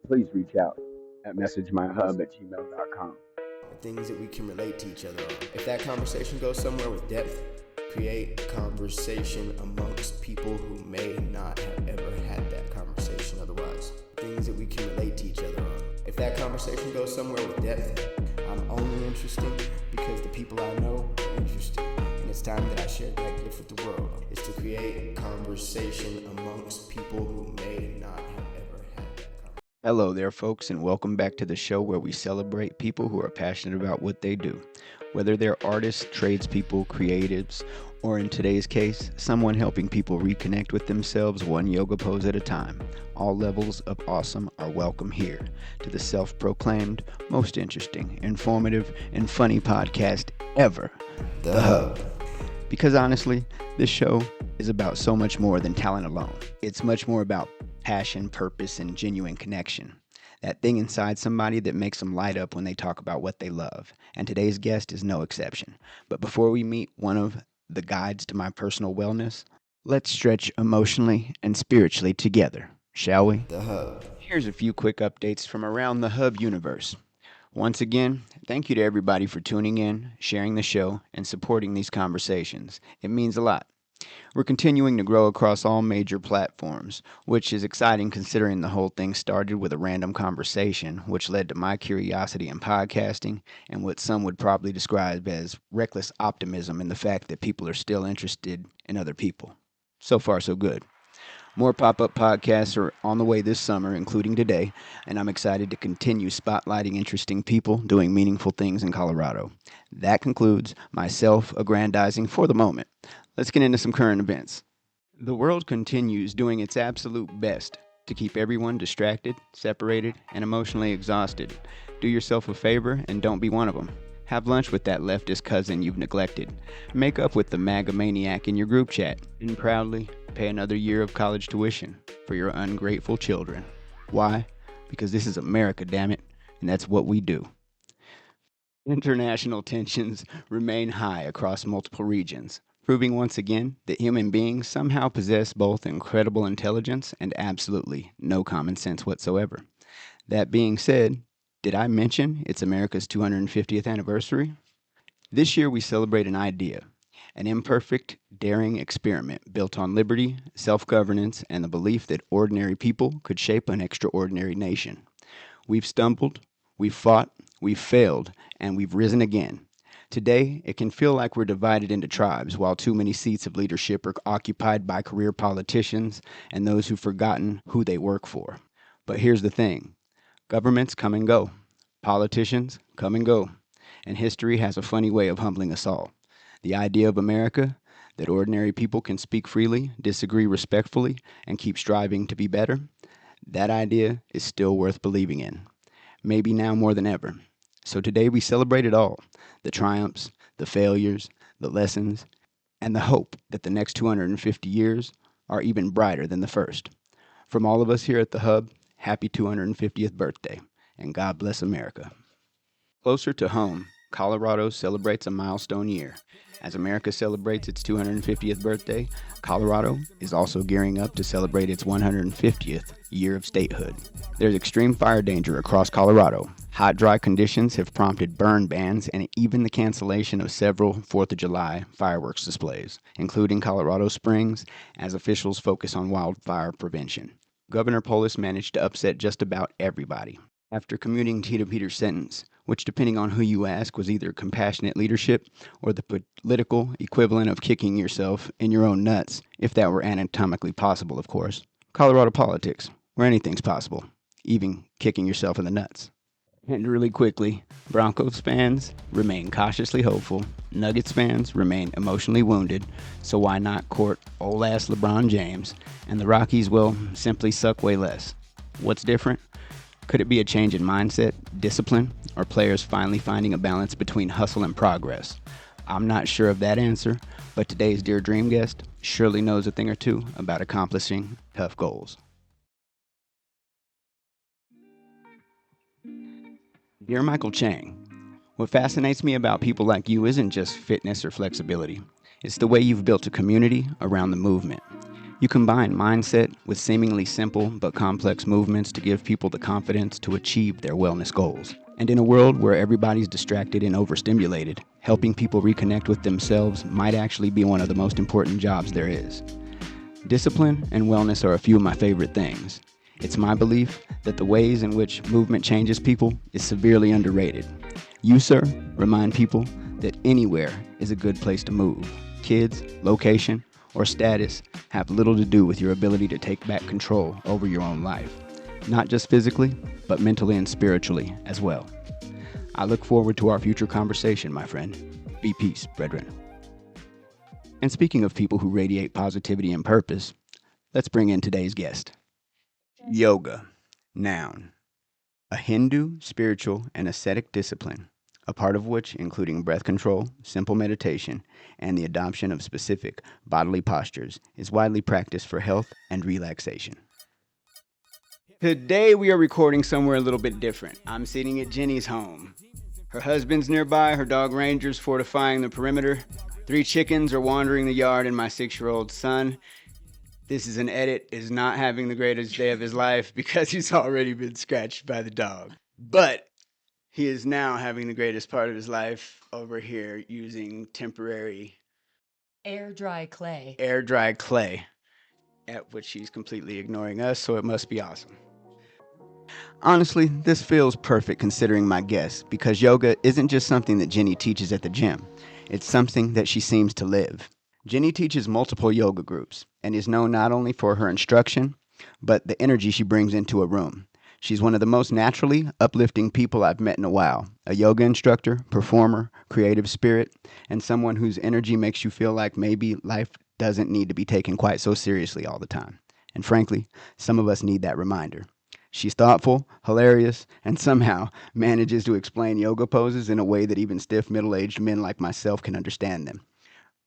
please reach out at messagemyhub@gmail.com. Things that we can relate to each other on. If that conversation goes somewhere with depth, create conversation amongst people who may not have ever had that conversation otherwise. Things that we can relate to each other on. If that conversation goes somewhere with depth, I'm only interesting because the people I know are interesting. And it's time that I share that gift with the world. Is to create conversation amongst people who may not have ever had that conversation. Hello there, folks, and welcome back to the show where we celebrate people who are passionate about what they do. Whether they're artists, tradespeople, creatives, or in today's case, someone helping people reconnect with themselves one yoga pose at a time. All levels of awesome are welcome here to the self-proclaimed, most interesting, informative, and funny podcast ever, The Hub. Because honestly, this show is about so much more than talent alone. It's much more about passion, purpose, and genuine connection. That thing inside somebody that makes them light up when they talk about what they love. And today's guest is no exception. But before we meet one of the guides to my personal wellness, let's stretch emotionally and spiritually together, shall we? The Hub. Here's a few quick updates from around the Hub universe. Once again, thank you to everybody for tuning in, sharing the show, and supporting these conversations. It means a lot. We're continuing to grow across all major platforms, which is exciting considering the whole thing started with a random conversation, which led to my curiosity in podcasting and what some would probably describe as reckless optimism in the fact that people are still interested in other people. So far, so good. More pop-up podcasts are on the way this summer, including today, and I'm excited to continue spotlighting interesting people doing meaningful things in Colorado. That concludes my self-aggrandizing for the moment. Let's get into some current events. The world continues doing its absolute best to keep everyone distracted, separated, and emotionally exhausted. Do yourself a favor and don't be one of them. Have lunch with that leftist cousin you've neglected. Make up with the MAGA maniac in your group chat. And proudly pay another year of college tuition for your ungrateful children. Why? Because this is America, damn it, and that's what we do. International tensions remain high across multiple regions, proving once again that human beings somehow possess both incredible intelligence and absolutely no common sense whatsoever. That being said, did I mention it's America's 250th anniversary? This year we celebrate an idea, an imperfect, daring experiment built on liberty, self-governance, and the belief that ordinary people could shape an extraordinary nation. We've stumbled, we've fought, we've failed, and we've risen again. Today, it can feel like we're divided into tribes, while too many seats of leadership are occupied by career politicians and those who've forgotten who they work for. But here's the thing. Governments come and go. Politicians come and go. And history has a funny way of humbling us all. The idea of America, that ordinary people can speak freely, disagree respectfully, and keep striving to be better, that idea is still worth believing in. Maybe now more than ever. So today we celebrate it all. The triumphs, the failures, the lessons, and the hope that the next 250 years are even brighter than the first. From all of us here at the Hub, happy 250th birthday, and God bless America. Closer to home, Colorado celebrates a milestone year. As America celebrates its 250th birthday, Colorado is also gearing up to celebrate its 150th year of statehood. There's extreme fire danger across Colorado. Hot, dry conditions have prompted burn bans and even the cancellation of several 4th of July fireworks displays, including Colorado Springs, as officials focus on wildfire prevention. Governor Polis managed to upset just about everybody. After commuting Tito Peters' sentence, which depending on who you ask was either compassionate leadership or the political equivalent of kicking yourself in your own nuts, if that were anatomically possible, of course. Colorado politics, where anything's possible, even kicking yourself in the nuts. And really quickly, Broncos fans remain cautiously hopeful, Nuggets fans remain emotionally wounded, so why not court old-ass LeBron James, and the Rockies will simply suck way less. What's different? Could it be a change in mindset, discipline, or players finally finding a balance between hustle and progress? I'm not sure of that answer, but today's dear dream guest surely knows a thing or two about accomplishing tough goals. Dear Michael Chang, what fascinates me about people like you isn't just fitness or flexibility. It's the way you've built a community around the movement. You combine mindset with seemingly simple but complex movements to give people the confidence to achieve their wellness goals. And in a world where everybody's distracted and overstimulated, helping people reconnect with themselves might actually be one of the most important jobs there is. Discipline and wellness are a few of my favorite things. It's my belief that the ways in which movement changes people is severely underrated. You, sir, remind people that anywhere is a good place to move. Kids, location, or status have little to do with your ability to take back control over your own life. Not just physically, but mentally and spiritually as well. I look forward to our future conversation, my friend. Be peace, brethren. And speaking of people who radiate positivity and purpose, let's bring in today's guest. Yoga, noun. A Hindu, spiritual, and ascetic discipline, a part of which, including breath control, simple meditation, and the adoption of specific bodily postures, is widely practiced for health and relaxation. Today we are recording somewhere a little bit different. I'm sitting at Jenny's home. Her husband's nearby, her dog Ranger's fortifying the perimeter. 3 chickens are wandering the yard, and my 6-year-old son, this is an edit, is not having the greatest day of his life because he's already been scratched by the dog. But he is now having the greatest part of his life over here using temporary air dry clay, at which he's completely ignoring us, so it must be awesome. Honestly, this feels perfect considering my guest, because yoga isn't just something that Jenny teaches at the gym. It's something that she seems to live. Jenny teaches multiple yoga groups and is known not only for her instruction, but the energy she brings into a room. She's one of the most naturally uplifting people I've met in a while. A yoga instructor, performer, creative spirit, and someone whose energy makes you feel like maybe life doesn't need to be taken quite so seriously all the time. And frankly, some of us need that reminder. She's thoughtful, hilarious, and somehow manages to explain yoga poses in a way that even stiff middle-aged men like myself can understand them.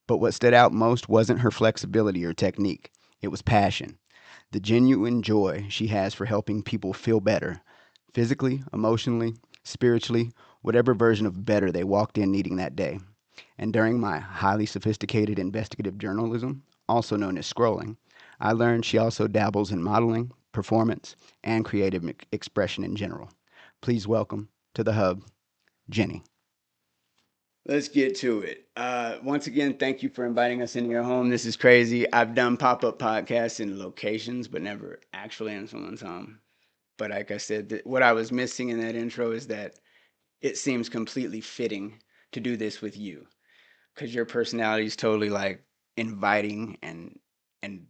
But what stood out most wasn't her flexibility or technique. It was passion. The genuine joy she has for helping people feel better, physically, emotionally, spiritually, whatever version of better they walked in needing that day. And during my highly sophisticated investigative journalism, also known as scrolling, I learned she also dabbles in modeling, performance, and creative expression in general. Please welcome to the Hub, Jenny. Let's get to it. Once again, thank you for inviting us into your home. This is crazy. I've done pop-up podcasts in locations, but never actually in someone's home. But like I said, what I was missing in that intro is that it seems completely fitting to do this with you, because your personality is totally like inviting and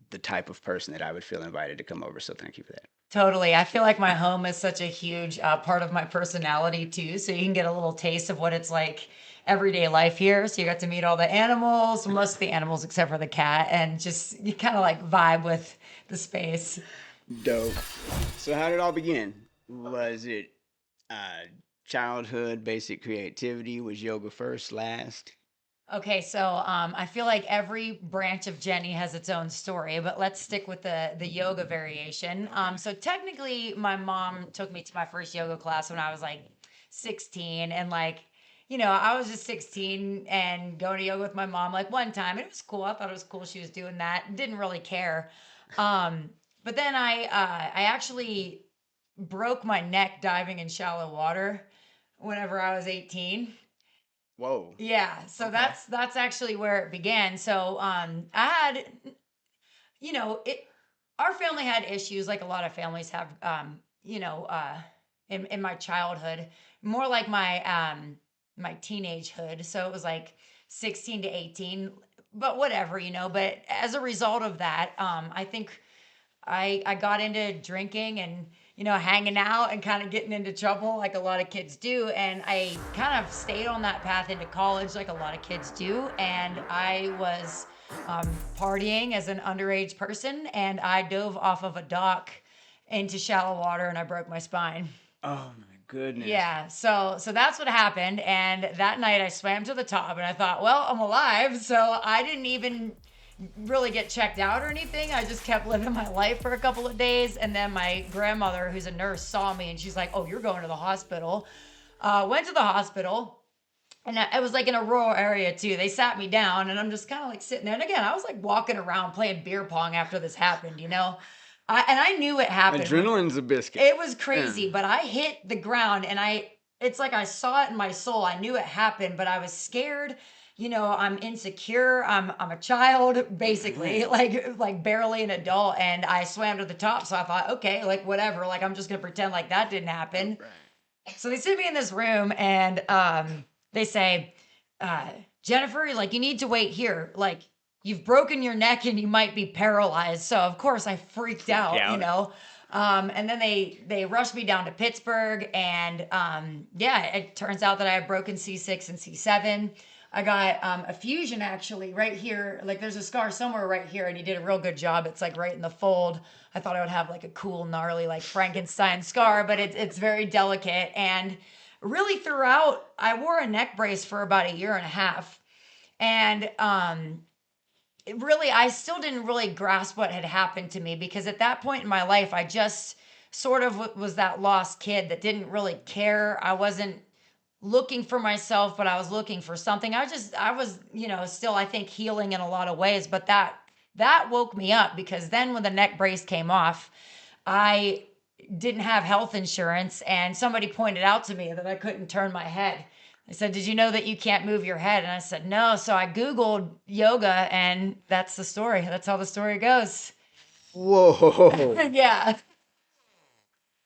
the type of person that I would feel invited to come over. So thank you for that. Totally. I feel like my home is such a huge part of my personality too. So you can get a little taste of what it's like everyday life here. So you got to meet all the animals, most of the animals except for the cat, and just you kind of like vibe with the space. Dope. So how did it all begin? Was it childhood, basic creativity? Was yoga first, last? Okay, so I feel like every branch of Jenny has its own story, but let's stick with the yoga variation. So technically, my mom took me to my first yoga class when I was like 16, and like, you know, I was just 16 and going to yoga with my mom like one time. It was cool. I thought it was cool she was doing that. Didn't really care. But then I actually broke my neck diving in shallow water whenever I was 18. Whoa. Yeah, so Okay. that's actually where it began. So I had, you know, our family had issues like a lot of families have, in my childhood, more like my teenagehood. So it was like 16 to 18, but whatever, you know. But as a result of that, I think I got into drinking and, you know, hanging out and kind of getting into trouble like a lot of kids do. And I kind of stayed on that path into college like a lot of kids do. And I was partying as an underage person, and I dove off of a dock into shallow water and I broke my spine. Oh my goodness. Yeah, so that's what happened. And that night I swam to the top and I thought, well, I'm alive. So I didn't even really get checked out or anything. I just kept living my life for a couple of days. And then my grandmother, who's a nurse, saw me and she's like, oh, you're going to the hospital. Went to the hospital. And it was like in a rural area too. They sat me down and I'm just kind of like sitting there. And again, I was like walking around playing beer pong after this happened, you know? And I knew it happened. Adrenaline's a biscuit. It was crazy, but I hit the ground and it's like I saw it in my soul. I knew it happened, but I was scared. You know, I'm insecure. I'm a child, basically, like barely an adult. And I swam to the top. So I thought, okay, like whatever. Like I'm just gonna pretend like that didn't happen. So they sit me in this room and they say, Jennifer, like you need to wait here. Like you've broken your neck and you might be paralyzed. So of course I freaked out, you know. And then they rushed me down to Pittsburgh, and yeah, it turns out that I have broken C6 and C7. I got a fusion actually right here. Like there's a scar somewhere right here, and he did a real good job. It's like right in the fold. I thought I would have like a cool, gnarly, like Frankenstein scar, but it's very delicate. And really throughout, I wore a neck brace for about a year and a half. And really, I still didn't really grasp what had happened to me because at that point in my life, I just sort of was that lost kid that didn't really care. I wasn't looking for myself, but I was looking for something. I was, you know, still, I think, healing in a lot of ways, but that woke me up because then when the neck brace came off, I didn't have health insurance, and somebody pointed out to me that I couldn't turn my head. They said, "Did you know that you can't move your head?" And I said, "No." So I Googled yoga, and that's the story. That's how the story goes. Whoa. Yeah.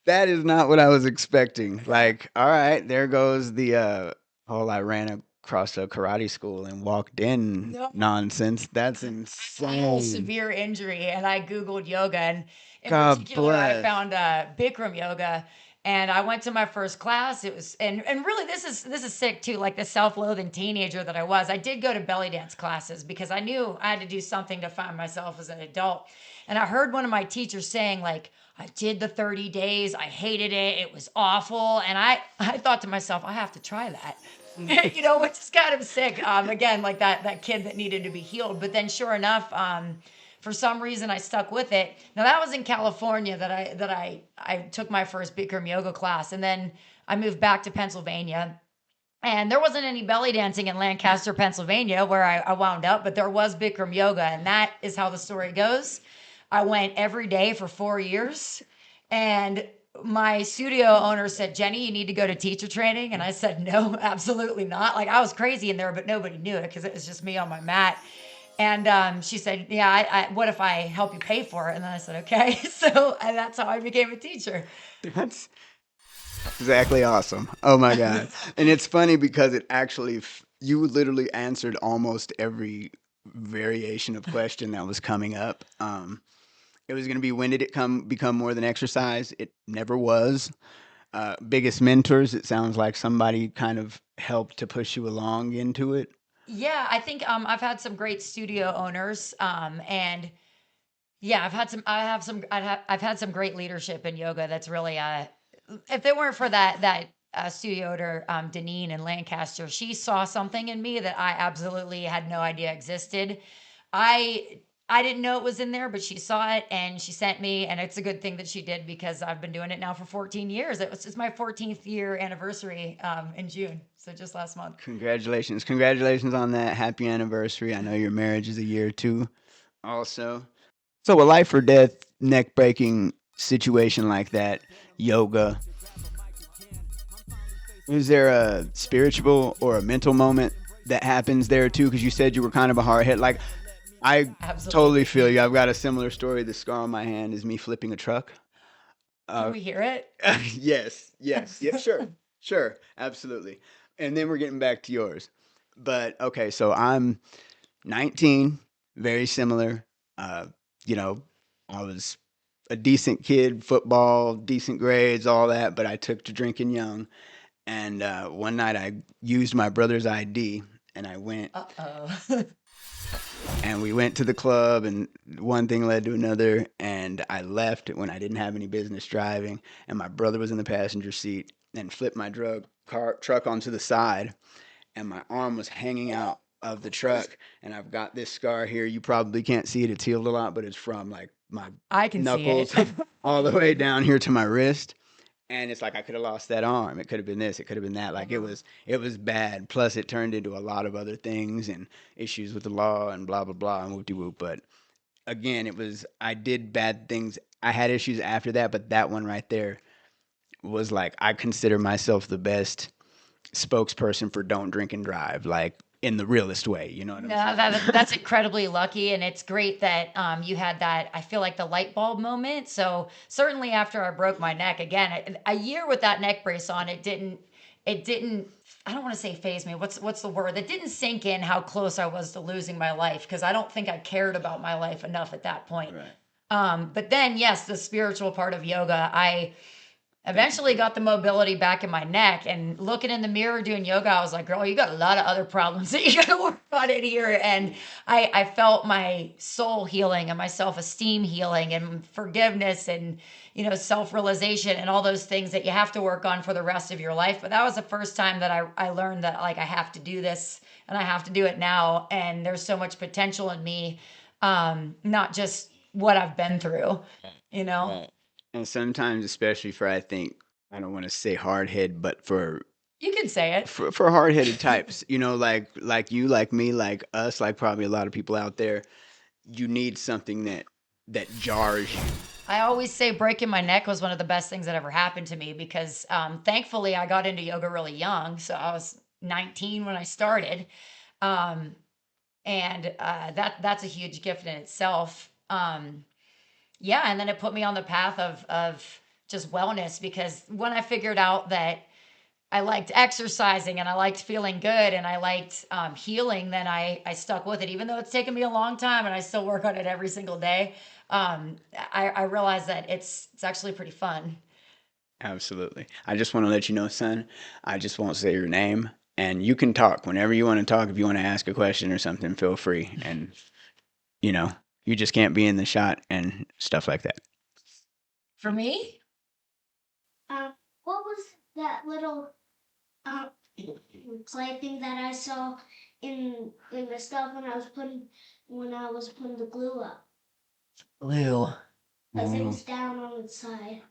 That is not what I was expecting. Like, all right, there goes the whole I ran across a karate school and walked in No. nonsense. That's Full insane. severe injury, and I Googled yoga, and in God particular, I bless. found Bikram yoga, and I went to my first class. It was, and really, this is sick too. Like the self-loathing teenager that I was, I did go to belly dance classes because I knew I had to do something to find myself as an adult. And I heard one of my teachers saying, like, I did the 30 days, I hated it, it was awful, and I thought to myself, I have to try that. You know, which is kind of sick. Again, like that kid that needed to be healed. But then, sure enough, for some reason, I stuck with it. Now that was in California that I took my first Bikram yoga class, and then I moved back to Pennsylvania. And there wasn't any belly dancing in Lancaster, Pennsylvania, where I wound up, but there was Bikram yoga, and that is how the story goes. I went every day for 4 years, and my studio owner said, "Jenny, you need to go to teacher training." And I said, "No, absolutely not." Like I was crazy in there, but nobody knew it because it was just me on my mat. And she said, "Yeah, what if I help you pay for it?" And then I said, "Okay." So and that's how I became a teacher. That's exactly awesome. Oh my God. And it's funny because it actually, you literally answered almost every variation of question that was coming up. It was going to be, when did it become more than exercise? It never was. Biggest mentors, it sounds like somebody kind of helped to push you along into it. Yeah, I think I've had some great studio owners, and yeah, I've had some great leadership in yoga. That's really if it weren't for that studio owner, Deneen in Lancaster, she saw something in me that I absolutely had no idea existed. I I didn't know it was in there, but she saw it and she sent me, and it's a good thing that she did because I've been doing it now for 14 years. It's my 14th year anniversary in June, so just last month. Congratulations. Congratulations on that. Happy anniversary. I know your marriage is a year too, also. So, a life or death, neck breaking situation like that, yoga, is there a spiritual or a mental moment that happens there too? Because you said you were kind of a hard hit. Like, I totally Absolutely. feel you. I've got a similar story. The scar on my hand is me flipping a truck. Can Uh, we hear it? yes, yes, yeah, sure, sure, absolutely. And then we're getting back to yours. But okay, so I'm 19, very similar. Uh, you know, I was a decent kid, football, decent grades, all that, but I took to drinking young. And one night I used my brother's ID and I went Uh-oh. and we went to the club, and one thing led to another, and I left when I didn't have any business driving, and my brother was in the passenger seat and flipped my truck onto the side, and my arm was hanging out of the truck, and I've got this scar here. You probably can't see it. It's healed a lot, but it's from like my I can see it. knuckles all the way down here to my wrist. and it's like I could have lost that arm. It could have been this. It could have been that. Like it was bad. Plus, it turned into a lot of other things and issues with the law and blah blah blah and whoop de whoop. But again, it was I did bad things. I had issues after that, but that one right there was like I consider myself the best spokesperson for don't drink and drive, like in the realest way. You know what I'm No, saying? that's incredibly lucky, and it's great that you had that. I feel like the light bulb moment. So certainly after I broke my neck again, a year with that neck brace on, it didn't. I don't want to say phase me. What's the word? It didn't sink in how close I was to losing my life because I don't think I cared about my life enough at that point. Right. But then yes, the spiritual part of yoga, I eventually got the mobility back in my neck, and looking in the mirror doing yoga, I was like, girl, you got a lot of other problems that you got to work on in here. And I felt my soul healing and my self-esteem healing and forgiveness and, self-realization and all those things that you have to work on for the rest of your life. But that was the first time that I learned that like I have to do this and I have to do it now. And there's so much potential in me, not just what I've been through, you know? Right. And sometimes, especially for I think I don't want to say hard head, but for You can say it. for hard headed types, like you, like me, like us, like probably a lot of people out there, you need something that jars you. I always say breaking my neck was one of the best things that ever happened to me because thankfully I got into yoga really young. So I was 19 when I started. Um, and that's a huge gift in itself. Yeah, and then it put me on the path of just wellness because when I figured out that I liked exercising and I liked feeling good and I liked healing, then I stuck with it, even though it's taken me a long time and I still work on it every single day. I realized that it's actually pretty fun. Absolutely. I just want to let you know, son, I just won't say your name, and you can talk whenever you want to talk. If you want to ask a question or something, feel free. And you know, you just can't be in the shot and stuff like that. For me, What was that little uh, clay thing that I saw in the stuff when I was putting the glue up? glue. Because it was down on its side.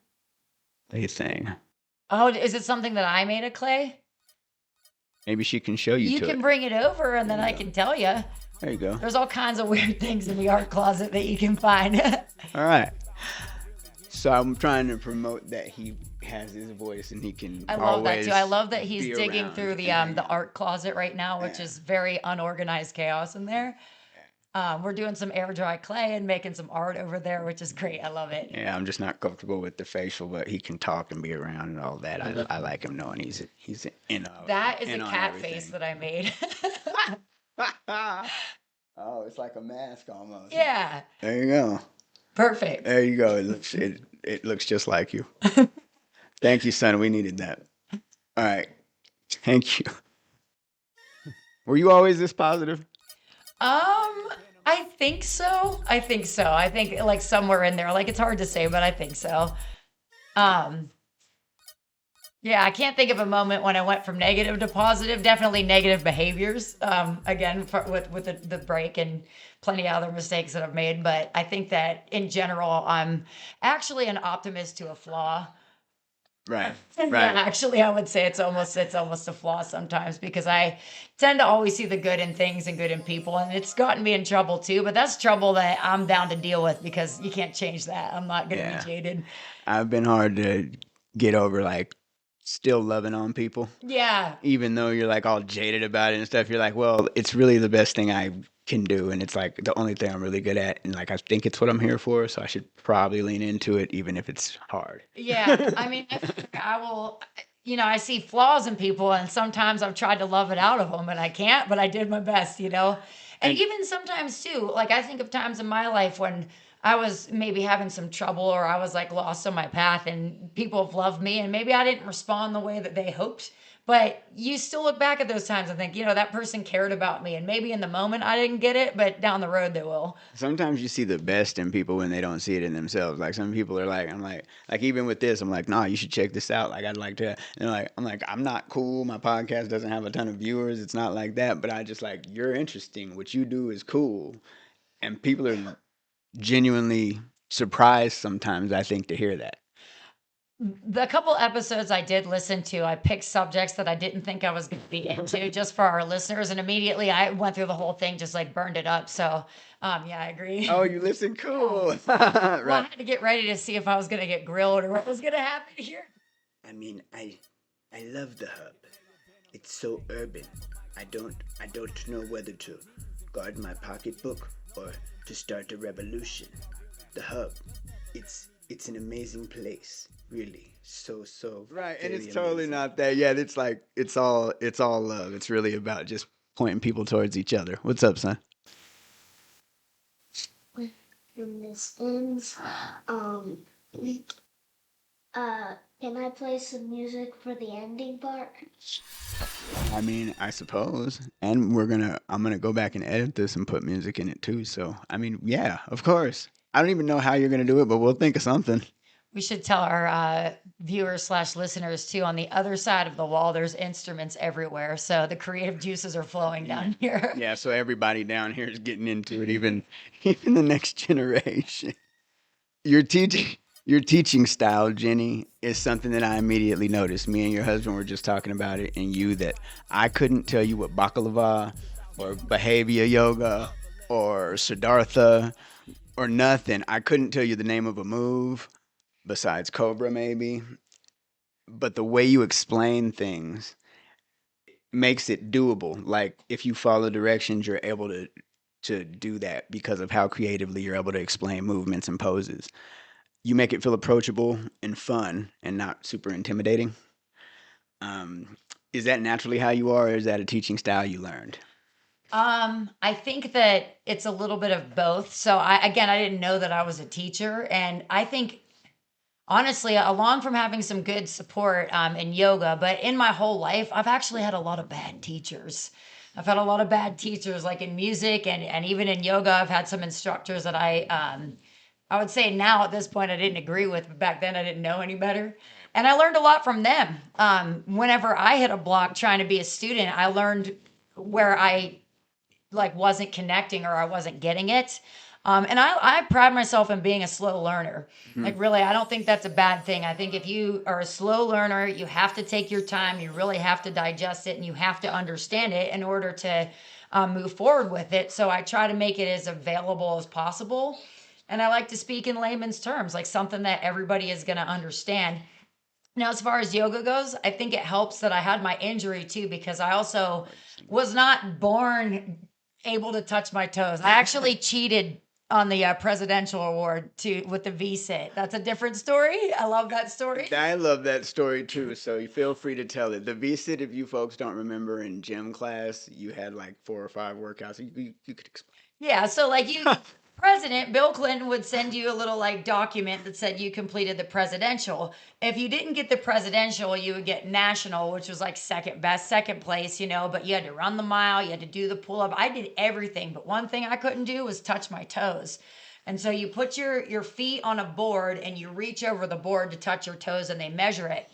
They thing. Oh, is it something that I made of clay? Maybe she can show you You to can it. bring it over and then I can tell you. There you go. There's all kinds of weird things in the art closet that you can find. All right. So I'm trying to promote that he has his voice and he can. I love that always too. I love that he's be digging around through and the art closet right now, which is very unorganized chaos in there. We're doing some air dry clay and making some art over there, which is great. I love it. Yeah, I'm just not comfortable with the facial, but he can talk and be around and all that. I like him knowing he's in on That is in a on cat face everything. that I made. Oh, it's like a mask almost. Yeah, There you go. perfect. There you go. It looks just like you. Thank you, son. We needed that. All right. Thank you. Were you always this positive? I think so. I think so. I think like somewhere in there, like it's hard to say, but I think so. Um, yeah, I can't think of a moment when I went from negative to positive. Definitely negative behaviors. Again, with the break and plenty of other mistakes that I've made. But I think that in general, I'm actually an optimist to a flaw. Right. Yeah, Right. actually, I would say it's almost a flaw sometimes because I tend to always see the good in things and good in people, and it's gotten me in trouble too. But that's trouble that I'm down to deal with because you can't change that. I'm not gonna Yeah. be jaded. I've been hard to get over, like still loving on people. Yeah, Even though you're like all jaded about it and stuff, you're like, well, it's really the best thing I can do. And it's like the only thing I'm really good at. And like, I think it's what I'm here for. So I should probably lean into it, even if it's hard. yeah. I mean, I will. I see flaws in people, and sometimes I've tried to love it out of them, and I can't. But I did my best. And And even sometimes too, like I think of times in my life when I was maybe having some trouble or I was like lost on my path and people have loved me and maybe I didn't respond the way that they hoped. But you still look back at those times and think, that person cared about me. And maybe in the moment I didn't get it, but down the road they will. sometimes you see the best in people when they don't see it in themselves. Like some people are like, I'm like even with this, I'm like, nah, you should check this out. Like I'd like to. And they're like, I'm not cool. My podcast doesn't have a ton of viewers. It's not like that. But I just like you're interesting. What you do is cool, and people are genuinely surprised sometimes. I think to hear that. The couple episodes I did listen to, I picked subjects that I didn't think I was going to be into just for our listeners. And immediately I went through the whole thing, just like burned it up. So, yeah, I agree. Oh, you listen? Cool. Well, I Right. had to get ready to see if I was going to get grilled or what was going to happen here. I mean, I love the hub. It's so urban. I don't know whether to guard my pocketbook or to start a revolution. The hub, it's an amazing place, really. So right, and very it's totally amazing. not that. Yeah, it's like it's all love. It's really about just pointing people towards each other. What's up, son? When this ends, can I play some music for the ending part? I mean, I suppose. And I'm gonna go back and edit this and put music in it too. So I mean, yeah, of course. I don't even know how you're gonna do it, but we'll think of something. We should tell our viewers/listeners too, on the other side of the wall, there's instruments everywhere. So the creative juices are flowing down here. Yeah, so everybody down here is getting into it, even the next generation. Your teaching style, Jenny, is something that I immediately noticed. Me and your husband were just talking about it, and that I couldn't tell you what baklava or behavior yoga or Siddhartha or nothing. I couldn't tell you the name of a move besides Cobra, maybe. But the way you explain things makes it doable. Like if you follow directions, you're able to do that because of how creatively you're able to explain movements and poses. You make it feel approachable and fun and not super intimidating. Is that naturally how you are, or is that a teaching style you learned? I think that it's a little bit of both. So I didn't know that I was a teacher, and I think honestly, along from having some good support in yoga, but in my whole life, I've actually had a lot of bad teachers. I've had a lot of bad teachers, like in music and even in yoga. I've had some instructors that I would say now at this point I didn't agree with, but back then I didn't know any better. And I learned a lot from them. Whenever I hit a block trying to be a student, I learned where I like wasn't connecting or I wasn't getting it. And I pride myself in being a slow learner. Like really, I don't think that's a bad thing. I think if you are a slow learner, you have to take your time. You really have to digest it and you have to understand it in order to move forward with it. So I try to make it as available as possible. And I like to speak in layman's terms, like something that everybody is going to understand. Now, as far as yoga goes, I think it helps that I had my injury too, because I also was not born able to touch my toes. I actually cheated on the presidential award with the V-sit. That's a different story. I love that story. I love that story too, so you feel free to tell it. The V-sit, if you folks don't remember, in gym class, you had like 4 or 5 workouts. You could explain. Yeah, so like President Bill Clinton would send you a little like document that said you completed the presidential. If you didn't get the presidential, you would get national, which was like second best, second place, but you had to run the mile, you had to do the pull up. I did everything, but one thing I couldn't do was touch my toes. And so you put your feet on a board and you reach over the board to touch your toes and they measure it.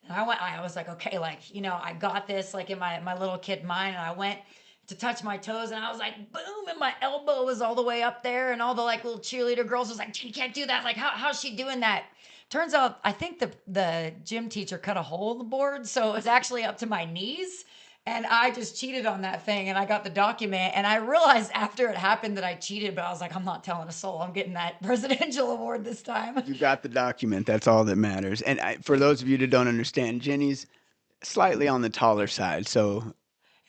And I was like, okay, like, I got this like in my little kid mind. And I went to touch my toes and I was like, boom, and my elbow was all the way up there. And all the like little cheerleader girls was like, you can't do that. Like, how's she doing that? Turns out, I think the gym teacher cut a hole in the board. So it was actually up to my knees. And I just cheated on that thing and I got the document. And I realized after it happened that I cheated, but I was like, I'm not telling a soul. I'm getting that presidential award this time. You got the document. That's all that matters. And for those of you that don't understand, Jenny's slightly on the taller side. So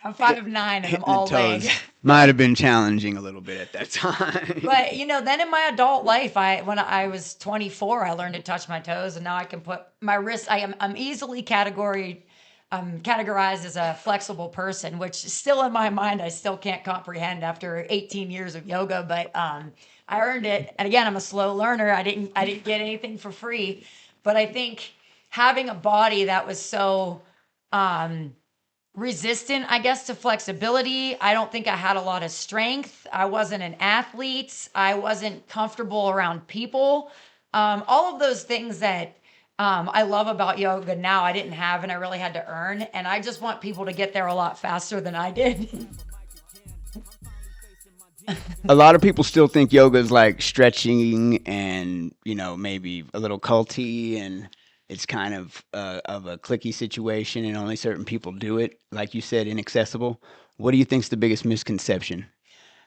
I'm 5'9" and I'm hitting all the toes leg. might have been challenging a little bit at that time. But then in my adult life, when I was 24, I learned to touch my toes, and now I can put my wrist. I'm easily categorized as a flexible person, which still in my mind I still can't comprehend after 18 years of yoga. But I earned it, and again, I'm a slow learner. I didn't get anything for free, but I think having a body that was so resistant, I guess, to flexibility. I don't think I had a lot of strength. I wasn't an athlete. I wasn't comfortable around people. All of those things that I love about yoga now, I didn't have and I really had to earn. And I just want people to get there a lot faster than I did. A lot of people still think yoga is like stretching and, maybe a little culty and it's kind of a clicky situation and only certain people do it. Like you said, inaccessible. What do you think's the biggest misconception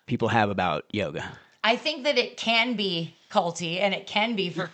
people have about yoga? I think that it can be culty and it can be for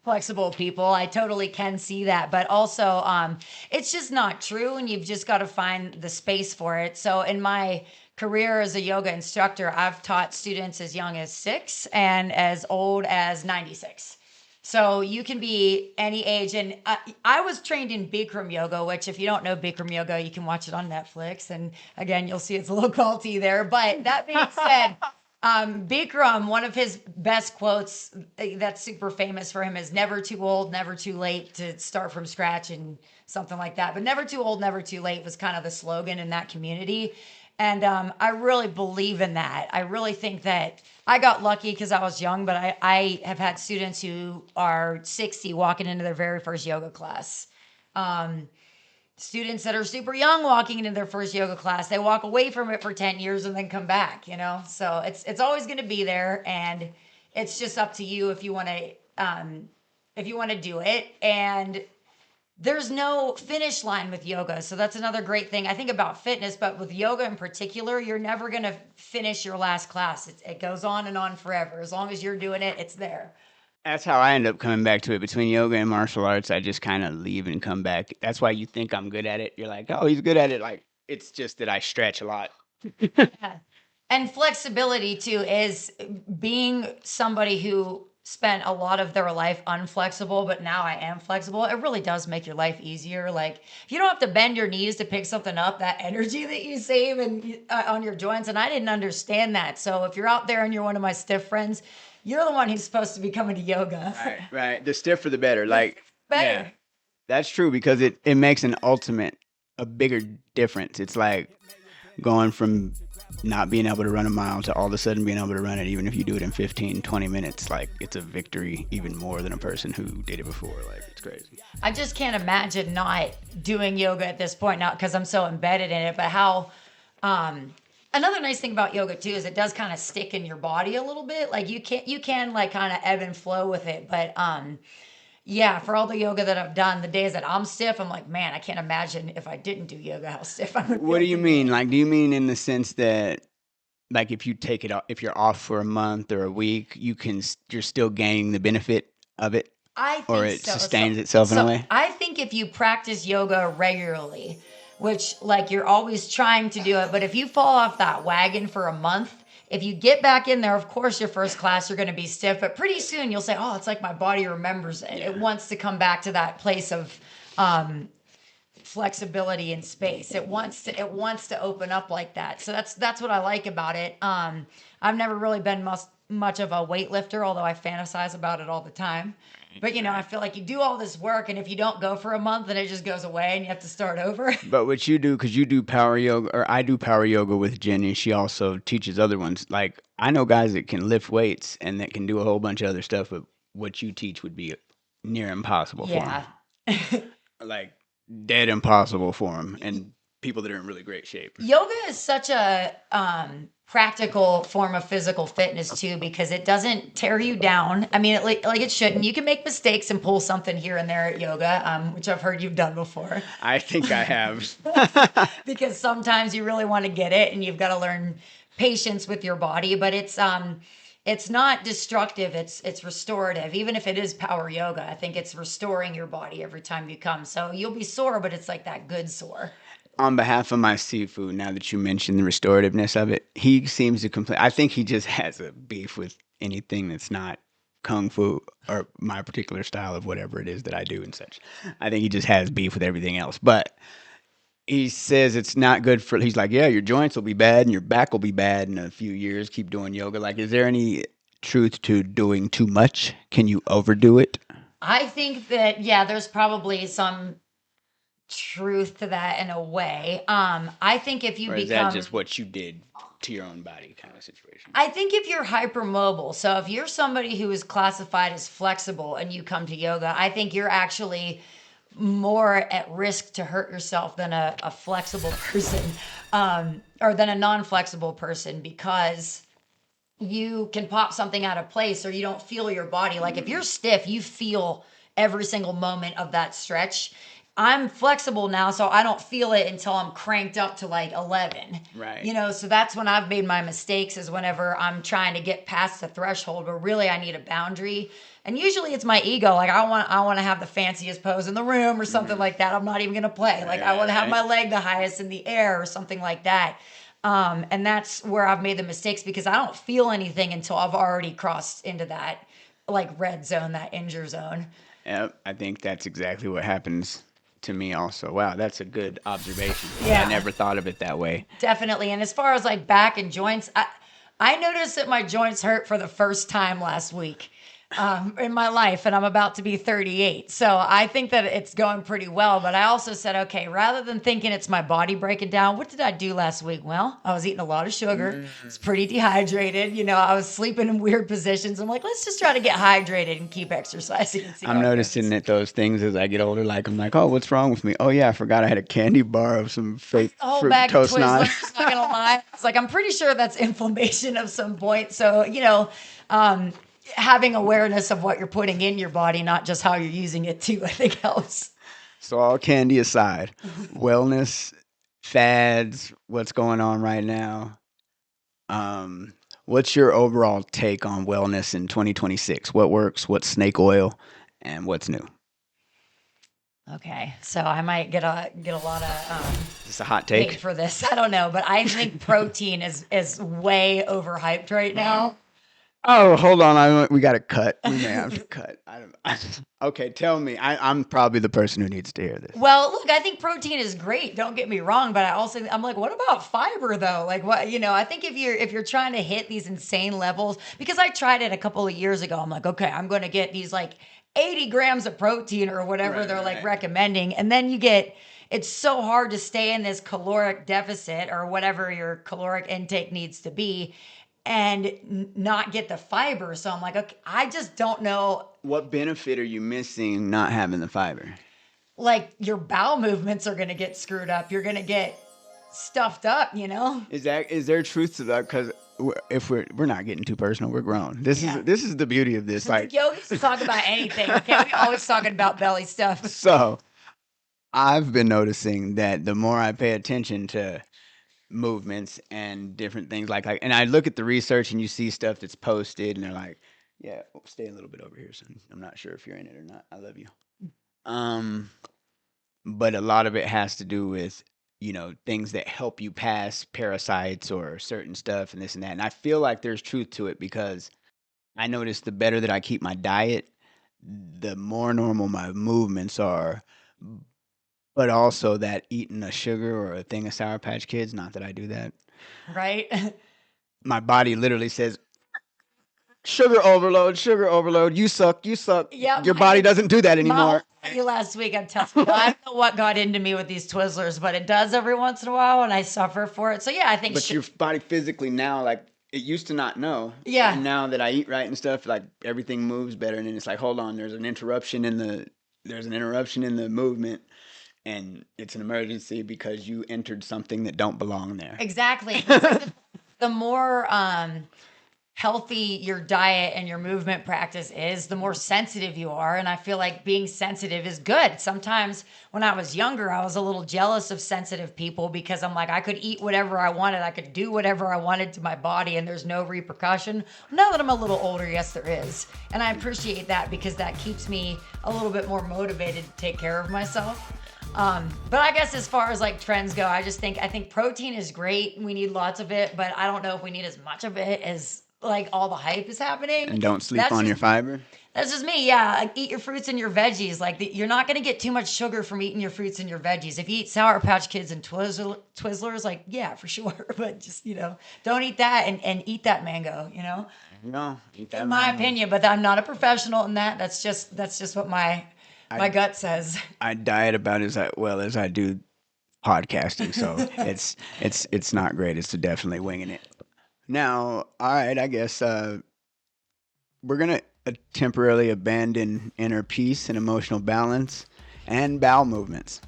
flexible people. I totally can see that, but also it's just not true, and you've just got to find the space for it. So in my career as a yoga instructor, I've taught students as young as 6 and as old as 96. So you can be any age. And I was trained in Bikram yoga, which if you don't know Bikram yoga, you can watch it on Netflix. And again, you'll see it's a little culty there. But that being said, Bikram, one of his best quotes that's super famous for him is never too old, never too late to start from scratch and something like that. But never too old, never too late was kind of the slogan in that community. And I really believe in that. I really think that I got lucky because I was young, but I have had students who are 60 walking into their very first yoga class. Students that are super young walking into their first yoga class, they walk away from it for 10 years and then come back, you know? So it's always going to be there, and it's just up to you if you want to do it. And there's no finish line with yoga. So that's another great thing I think about fitness, but with yoga in particular, you're never going to finish your last class. It goes on and on forever. As long as you're doing it, it's there. That's how I end up coming back to it. Between yoga and martial arts, I just kind of leave and come back. That's why you think I'm good at it. You're like, oh, he's good at it. Like, it's just that I stretch a lot. Yeah. And flexibility too is being somebody who spent a lot of their life unflexible, but now I am flexible. It really does make your life easier. Like if you don't have to bend your knees to pick something up, that energy that you save and on your joints. And I didn't understand that. So if you're out there and you're one of my stiff friends, you're the one who's supposed to be coming to yoga. Right. The stiffer, the better. Like, Better. yeah, that's true because it makes a bigger difference. It's like going from not being able to run a mile to all of a sudden being able to run it, even if you do it in 15, 20 minutes. Like, it's a victory even more than a person who did it before. Like, it's crazy. I just can't imagine not doing yoga at this point now because I'm so embedded in it. But how, another nice thing about yoga too is it does kind of stick in your body a little bit. Like you can like kind of ebb and flow with it. But yeah, for all the yoga that I've done, the days that I'm stiff, I'm like, man, I can't imagine if I didn't do yoga how stiff I would. What do you mean? Like, do you mean in the sense that, like, if you take it off, if you're off for a month or a week, you're still gaining the benefit of it, I think or it so. sustains itself in a way? I think if you practice yoga regularly, which like you're always trying to do it, but if you fall off that wagon for a month, if you get back in there, of course, your first class, you're going to be stiff, but pretty soon you'll say, oh, it's like my body remembers it. It wants to come back to that place of flexibility in space. It wants to open up like that. So that's what I like about it. I've never really been much of a weightlifter, although I fantasize about it all the time. But you know, I feel like you do all this work, and if you don't go for a month, then it just goes away, and you have to start over. But what you do, because you do power yoga, or I do power yoga with Jenny, she also teaches other ones. Like, I know guys that can lift weights and that can do a whole bunch of other stuff, but what you teach would be near impossible for them. Like, dead impossible for them, and people that are in really great shape. Yoga is such a practical form of physical fitness too, because it doesn't tear you down. I mean, like it shouldn't. You can make mistakes and pull something here and there at yoga, which I've heard you've done before. I think I have. Because sometimes you really want to get it, and you've got to learn patience with your body. But it's not destructive. It's restorative. Even if it is power yoga, I think it's restoring your body every time you come. So you'll be sore, but it's like that good sore. On behalf of my seafood, now that you mentioned the restorativeness of it, he seems to complain. I think he just has a beef with anything that's not kung fu or my particular style of whatever it is that I do and such. I think he just has beef with everything else. But he says it's not good for, he's like, yeah, your joints will be bad and your back will be bad in a few years. Keep doing yoga. Like, is there any truth to doing too much? Can you overdo it? I think that, yeah, there's probably some truth to that in a way. I think if you or is become that just what you did to your own body kind of situation? I think if you're hypermobile, so if you're somebody who is classified as flexible and you come to yoga, I think you're actually more at risk to hurt yourself than a flexible person, or than a non-flexible person, because you can pop something out of place or you don't feel your body. Like if you're stiff, you feel every single moment of that stretch. I'm flexible now, so I don't feel it until I'm cranked up to like 11. Right. You know, so that's when I've made my mistakes, is whenever I'm trying to get past the threshold, but really I need a boundary. And usually it's my ego. Like I want to have the fanciest pose in the room or something like that. I'm not even going to play. Like I want to have my leg the highest in the air or something like that. And that's where I've made the mistakes, because I don't feel anything until I've already crossed into that like red zone, that injure zone. Yep, I think that's exactly what happens to me also. Wow, that's a good observation. Yeah. I never thought of it that way. Definitely. And as far as like back and joints, I noticed that my joints hurt for the first time last week in my life, and I'm about to be 38. So I think that it's going pretty well. But I also said, okay, rather than thinking it's my body breaking down, what did I do last week? Well, I was eating a lot of sugar. I was pretty dehydrated. You know, I was sleeping in weird positions. I'm like, let's just try to get hydrated and keep exercising. And see I'm how it noticing goes. that those things as I get older, like I'm like, oh, what's wrong with me? Oh yeah, I forgot I had a candy bar of some fake A whole bag of fructose nut. Twizzlers, not gonna lie. It's like, I'm pretty sure that's inflammation of some point. So, you know, having awareness of what you're putting in your body, not just how you're using it too, I think helps. So all candy aside, wellness, fads, what's going on right now? What's your overall take on wellness in 2026? What works? What's snake oil? And what's new? Okay, so I might get a lot of Is this a hot hate take? for this. I don't know, but I think protein is way overhyped right now. Oh, hold on. We got to cut. We may have to cut. Okay, tell me. I'm probably the person who needs to hear this. Well, look, I think protein is great. Don't get me wrong, but I'm like, what about fiber though? Like, what, you know? I think if you're trying to hit these insane levels, because I tried it a couple of years ago. I'm like, okay, I'm going to get these like 80 grams of protein or whatever they're like recommending, and then it's so hard to stay in this caloric deficit or whatever your caloric intake needs to be, and not get the fiber. So I'm like, okay, I just don't know. What benefit are you missing not having the fiber? Like your bowel movements are going to get screwed up. You're going to get stuffed up, you know? Is there truth to that? Because if we're not getting too personal, we're grown. This is the beauty of this. Like, Yo, we used to talk about anything. Okay, we always talking about belly stuff. so I've been noticing that the more I pay attention to movements and different things and I look at the research and you see stuff that's posted and they're like, yeah, stay a little bit over here, son. I'm not sure if you're in it or not. I love you. But a lot of it has to do with, you know, things that help you pass parasites or certain stuff and this and that. And I feel like there's truth to it, because I notice the better that I keep my diet, the more normal my movements are. But also that eating a sugar or a thing of Sour Patch Kids, not that I do that. Right? My body literally says, sugar overload, you suck. Yeah, Your body doesn't do that anymore. You last week, I'm telling you, I don't know what got into me with these Twizzlers, but it does every once in a while, and I suffer for it. So yeah, I think. But your body physically now, like, it used to not know. Yeah. And now that I eat right and stuff, like, everything moves better, and then it's like, hold on, there's an interruption in the movement. And it's an emergency because you entered something that don't belong there. Exactly. The more healthy your diet and your movement practice is, the more sensitive you are. And I feel like being sensitive is good. Sometimes when I was younger, I was a little jealous of sensitive people, because I'm like, I could eat whatever I wanted. I could do whatever I wanted to my body, and there's no repercussion. Now that I'm a little older, yes, there is. And I appreciate that, because that keeps me a little bit more motivated to take care of myself. But I guess as far as like trends go, I think protein is great. We need lots of it, but I don't know if we need as much of it as like all the hype is happening. And don't sleep on your fiber. That's just me. Yeah. Like, eat your fruits and your veggies. Like you're not going to get too much sugar from eating your fruits and your veggies. If you eat Sour Patch Kids and Twizzlers, like, yeah, for sure. But just, you know, don't eat that and eat that mango, you know? No, eat that in my mango. opinion, but I'm not a professional in that. That's just what my gut says. I diet about as well as I do podcasting, so it's not great. It's definitely winging it. Now, all right, I guess we're gonna temporarily abandon inner peace and emotional balance and bowel movements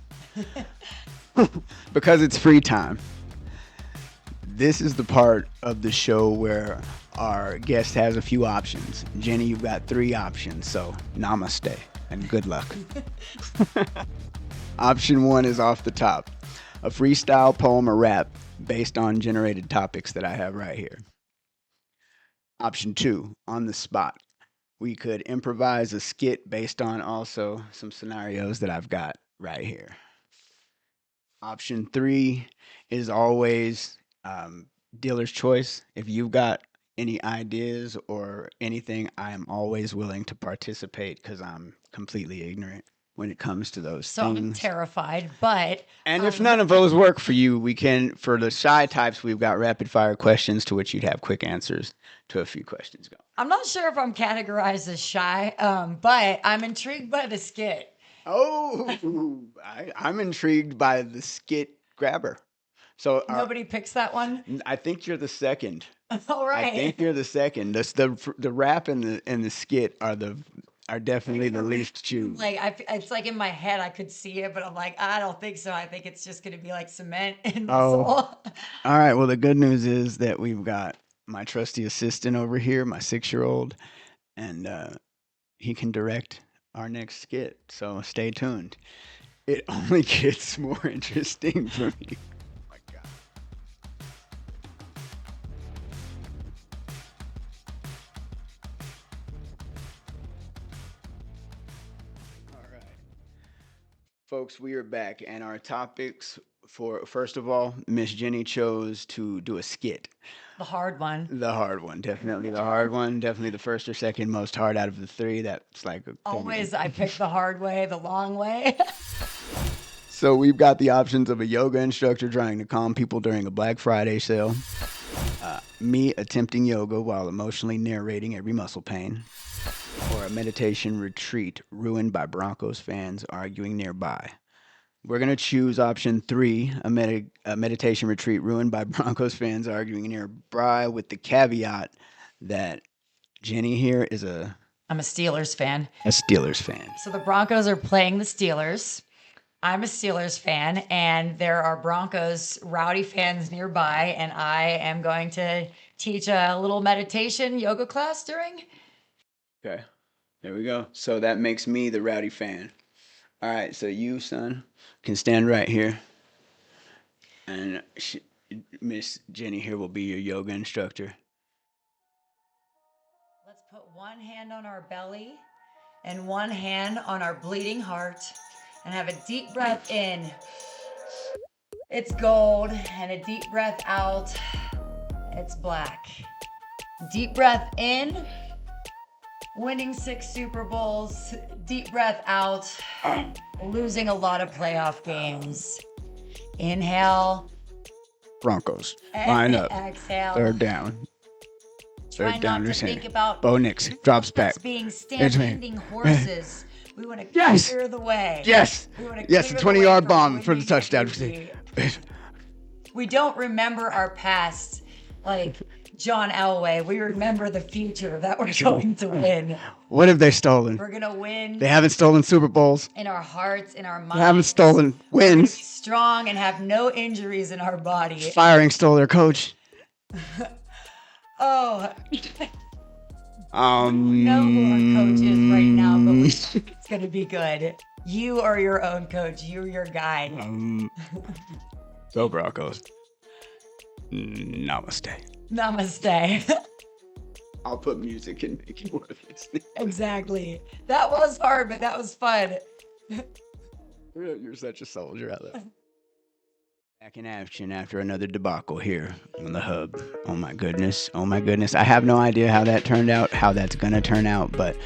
because it's free time. This is the part of the show where our guest has a few options. Jenny, you've got 3 options, so namaste. and good luck. Option 1 is off the top. A freestyle poem or rap based on generated topics that I have right here. Option 2, on the spot. We could improvise a skit based on also some scenarios that I've got right here. Option 3 is always dealer's choice. If you've got any ideas or anything, I am always willing to participate because I'm completely ignorant when it comes to those So I'm things. terrified, but And if none of those work for you, we can, for the shy types, we've got rapid fire questions to which you'd have quick answers to a few questions. Go. I'm not sure if I'm categorized as shy, but I'm intrigued by the skit. Oh, I'm intrigued by the skit grabber. So Nobody picks that one. I think you're the second. All right. I think you're the second. The rap and the skit are definitely the least choose. Like it's like in my head I could see it, but I'm like, I don't think so. I think it's just gonna be like cement and Oh. muscle. All right. Well, the good news is that we've got my trusty assistant over here, my 6-year-old, and he can direct our next skit. So stay tuned. It only gets more interesting for me. Oh my God. All right. Folks, we are back, and our topics for, first of all, Miss Jenny chose to do a skit. The hard one. The hard one, definitely the hard one. Definitely the first or second most hard out of the three. That's like Always I pick the hard way, the long way. So we've got the options of a yoga instructor trying to calm people during a Black Friday sale, me attempting yoga while emotionally narrating every muscle pain, or a meditation retreat ruined by Broncos fans arguing nearby. We're going to choose option 3, a meditation retreat ruined by Broncos fans arguing nearby, with the caveat that Jenny here is I'm a Steelers fan. a Steelers fan. So the Broncos are playing the Steelers. I'm a Steelers fan, and there are Broncos rowdy fans nearby, and I am going to teach a little meditation yoga class during. Okay, there we go. So that makes me the rowdy fan. All right, so you, son, can stand right here. And Miss Jenny here will be your yoga instructor. Let's put one hand on our belly and one hand on our bleeding heart and have a deep breath in. It's gold. And a deep breath out. It's black. Deep breath in. Winning 6 Super Bowls. Deep breath out. Losing a lot of playoff games. Inhale. Broncos, line up. Exhale. Third down. Try Third down not to to think center. about Bo Nix drops back. us being It's me. standing horses. We want to Yes. clear the way. Yes. We want to Yes, clear a the way 20-yard bomb for the winning touchdown. victory. We don't remember our past like John Elway. We remember the future that we're going to win. What have they stolen? We're going to win They haven't stolen Super Bowls. in our hearts, in our minds. They haven't stolen We're gonna be wins. strong and have no injuries in our body. Firing stole their coach. Oh, know who our coach is right now, but it's going to be good. You are your own coach. You're your guide. Go Broncos. Namaste. Namaste. I'll put music and make it worth listening. Exactly. That was hard, but that was fun. You're such a soldier. I love it. Back in action after another debacle here on the hub. Oh my goodness. Oh my goodness. I have no idea how that turned out, how that's going to turn out, but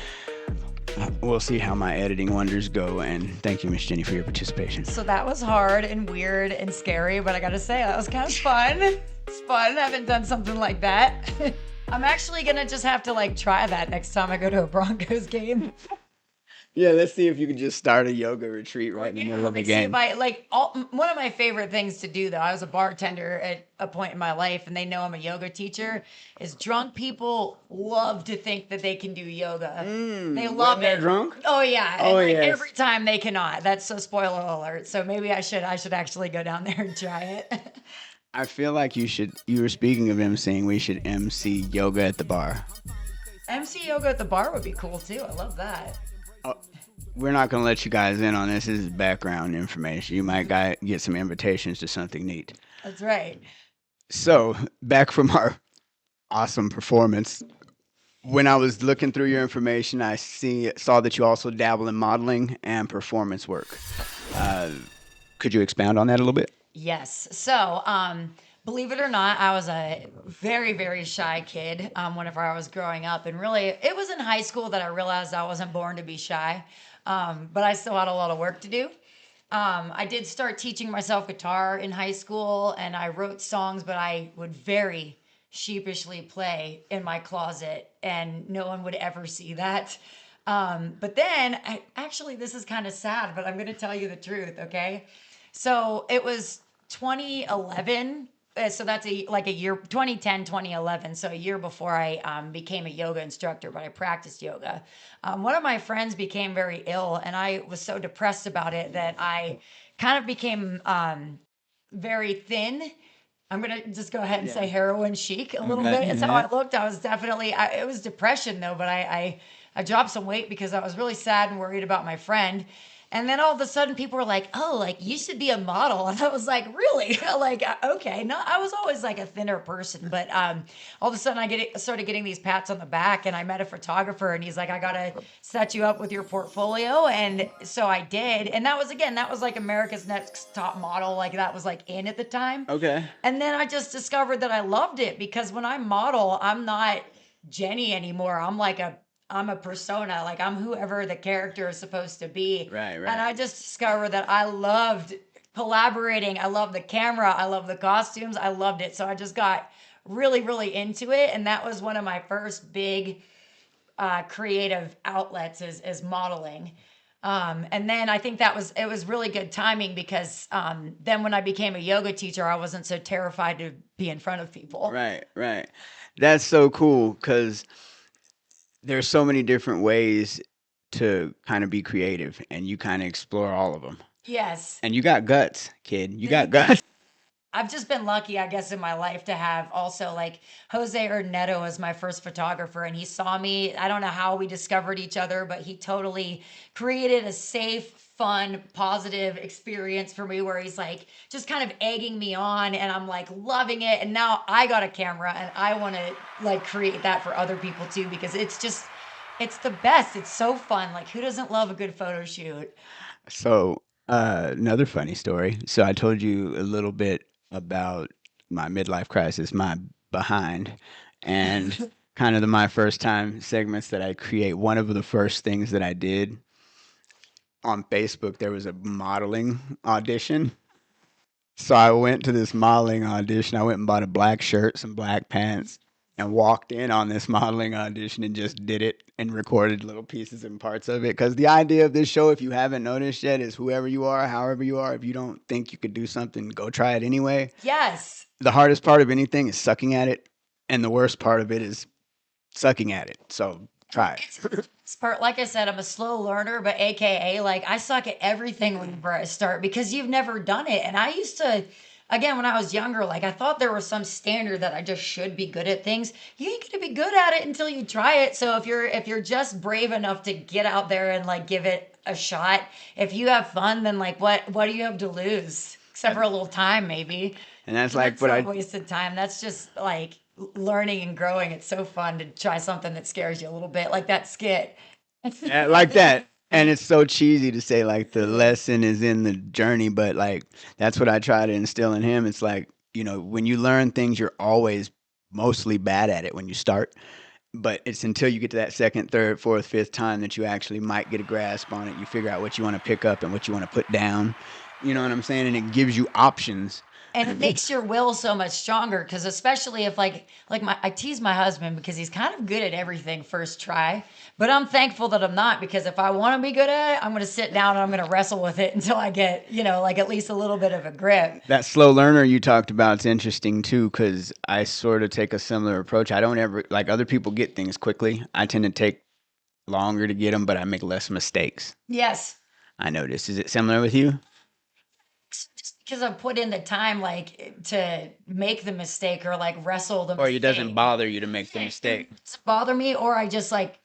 we'll see how my editing wonders go. And thank you, Miss Jenny, for your participation. So that was hard and weird and scary, but I gotta say, that was kind of fun. It's fun. I haven't done something like that. I'm actually gonna just have to like try that next time I go to a Broncos game. Yeah, let's see if you can just start a yoga retreat right in the middle of the Like, see if game. one of my favorite things to do, though, I was a bartender at a point in my life, and they know I'm a yoga teacher, is drunk people love to think that they can do yoga. They love when they're it. drunk? Oh, yeah. Oh, and, like, yes. every time they cannot. That's a spoiler alert. So maybe I should actually go down there and try it. I feel like you were speaking of emceeing, we should MC yoga at the bar. MC yoga at the bar would be cool, too. I love that. we're not going to let you guys in on this. This is background information. You might get some invitations to something neat. That's right. So, back from our awesome performance, when I was looking through your information, I saw that you also dabble in modeling and performance work. Could you expound on that a little bit? Yes. So, believe it or not, I was a very, very shy kid whenever I was growing up. And really, it was in high school that I realized I wasn't born to be shy, but I still had a lot of work to do. I did start teaching myself guitar in high school, and I wrote songs, but I would very sheepishly play in my closet, and no one would ever see that. But then, actually, this is kind of sad, but I'm going to tell you the truth, okay? So it was 2011. So that's like a year, 2010, 2011. So a year before I became a yoga instructor, but I practiced yoga. One of my friends became very ill, and I was so depressed about it that I kind of became very thin. I'm gonna just go ahead and say heroin chic a little bit. It's how I looked. I was definitely. It was depression though, but I dropped some weight because I was really sad and worried about my friend. And then all of a sudden, people were like, "Oh, like you should be a model," and I was like, "Really?" Like, okay. No, I was always like a thinner person, but all of a sudden, started getting these pats on the back, and I met a photographer, and he's like, "I gotta set you up with your portfolio," and so I did, and that was like America's Next Top Model, like that was like in at the time. Okay. And then I just discovered that I loved it because when I model, I'm not Jenny anymore. I'm a persona, like I'm whoever the character is supposed to be. Right. And I just discovered that I loved collaborating. I love the camera. I love the costumes. I loved it. So I just got really, really into it. And that was one of my first big creative outlets is modeling. And then I think it was really good timing because then when I became a yoga teacher, I wasn't so terrified to be in front of people. Right. That's so cool because there's so many different ways to kind of be creative, and you kind of explore all of them. Yes. And you got guts, kid. You got guts. I've just been lucky, I guess, in my life to have also like Jose Ernesto was my first photographer, and he saw me. I don't know how we discovered each other, but he totally created a safe, fun, positive experience for me where he's like just kind of egging me on, and I'm like loving it. And now I got a camera, and I want to like create that for other people too because it's the best. It's so fun. Like, who doesn't love a good photo shoot? So, another funny story. So, I told you a little bit about my midlife crisis, my behind, and kind of my first time segments that I create. One of the first things that I did on Facebook, there was a modeling audition. So I went to this modeling audition. I went and bought a black shirt, some black pants, and walked in on this modeling audition and just did it and recorded little pieces and parts of it. Because the idea of this show, if you haven't noticed yet, is whoever you are, however you are, if you don't think you could do something, go try it anyway. Yes. The hardest part of anything is sucking at it, and the worst part of it is sucking at it. So try it. Like I said, I'm a slow learner, but AKA, like I suck at everything whenever I start because you've never done it. And I used to, again, when I was younger, like I thought there was some standard that I just should be good at things. You ain't gonna be good at it until you try it. So if you're just brave enough to get out there and like give it a shot, if you have fun, then like what do you have to lose? Except for a little time, maybe. And that's like what not wasted time. That's just like learning and growing. It's so fun to try something that scares you a little bit, like that skit. Yeah, like that. And it's so cheesy to say like the lesson is in the journey, but like that's what I try to instill in him. It's like, when you learn things, you're always mostly bad at it when you start. But it's until you get to that second, third, fourth, fifth time that you actually might get a grasp on it. You figure out what you want to pick up and what you want to put down. You know what I'm saying? And it gives you options. And it makes your will so much stronger because especially if I tease my husband because he's kind of good at everything first try, but I'm thankful that I'm not because if I want to be good at it, I'm going to sit down and I'm going to wrestle with it until I get, like at least a little bit of a grip. That slow learner you talked about is interesting too because I sort of take a similar approach. I don't ever, like other people get things quickly. I tend to take longer to get them, but I make less mistakes. Yes. I noticed. Is it similar with you? Just because I've put in the time, like to make the mistake or like wrestle the Or mistake. it doesn't bother you to make the mistake. It doesn't bother me, or I just like